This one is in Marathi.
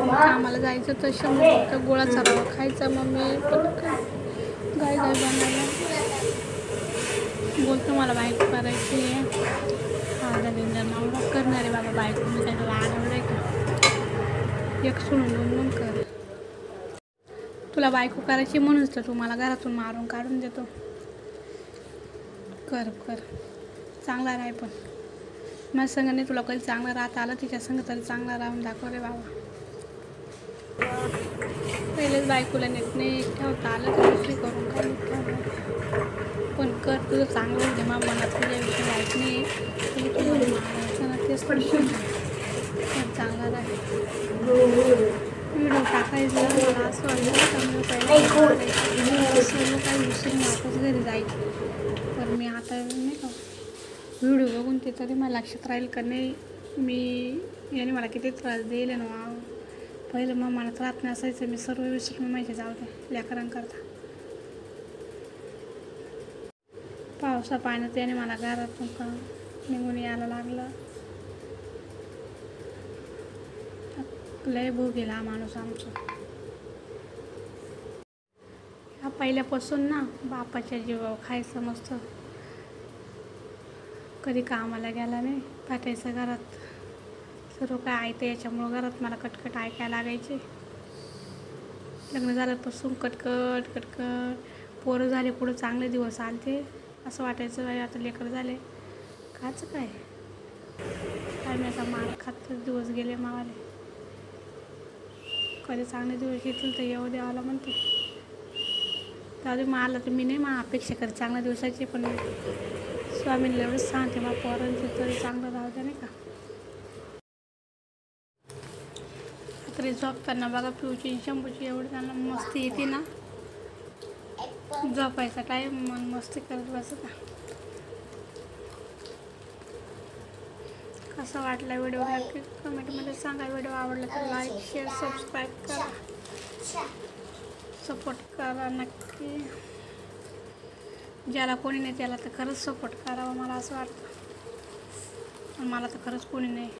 कामाला जायचं तर 100 गोळाचा रवा खायचा. मम्मी पटकन गाय बनायला बोलतो मला बायको करायची आहे. दलिंदर नाव करणार आहे बाबा बायको. मी त्याला आठवलं आहे का एक सोडून 2 कर. तुला बायको करायची म्हणूनच तर तुम्हाला घरातून मारून काढून देतो. कर कर चांगला राह. पण माझ्या संघाने तुला कधी चांगलं राहता आलं, तिच्या संग तरी चांगला राहून दाखव रे बाबा. पहिलेच बायकोला नीट नाही ठेवता आलं तर दुसरी करून काय ठेवलं. पण कर तुझं चांगलं होते. मग मनात तुझ्याविषयी वाईट नाही तरी तुम्हाला मारायचं ना, तेच पण चांगला राहील. व्हिडिओ टाकायचं मला असं वाटलं सर्व काही विसरून वापस घरी जायचं. पण मी आता नाही का व्हिडिओ बघून ते तरी मला लक्षात राहील का नाही मी याने मला किती त्रास देईल ना. पहिलं मग मनात राहत नाही असायचं. मी सर्व विसरून माहिती जाऊ दे लेकरांकरता. पावसा पाण्यात याने मला घरातून का निघून यायला लागलं. लय भोग गेला माणूस आमचा. ह्या पहिल्यापासून ना बापाच्या जीवावर खायचं मस्त. कधी कामाला गेला नाही पाठायचं घरात. सर्व काय ऐकतं याच्यामुळं घरात मला कटकट ऐकायला लागायचे. लग्न झाल्यापासून कटकट कटकट. पोरं झाले पुढं चांगले दिवस आलते. असं वाटायचं आता लेकर झाले खायचं काय मी आता मार खात दिवस गेले मावाले. कधी चांगले दिवस येतील तर येऊ द्यावाला म्हणते. त्याआधी मला तर मी नाही अपेक्षा करते चांगल्या दिवसाची. पण स्वामींना एवढंच सांगते मग पोरांचं तरी चांगलं राहू द्या नाही का. तरी झोपताना बघा पिऊची शंभूची एवढी त्यांना मस्ती येते ना. झोपायचा टाईम मन मस्ती करत बसत. कसा वाटला व्हिडिओ नक्की कमेंटमध्ये सांगा. व्हिडिओ आवडला तर लाईक शेअर सबस्क्राईब करा. सपोर्ट करा नक्की. ज्याला कोणी नाही त्याला तर खरंच सपोर्ट करावं मला असं वाटतं. मला तर खरंच कोणी नाही.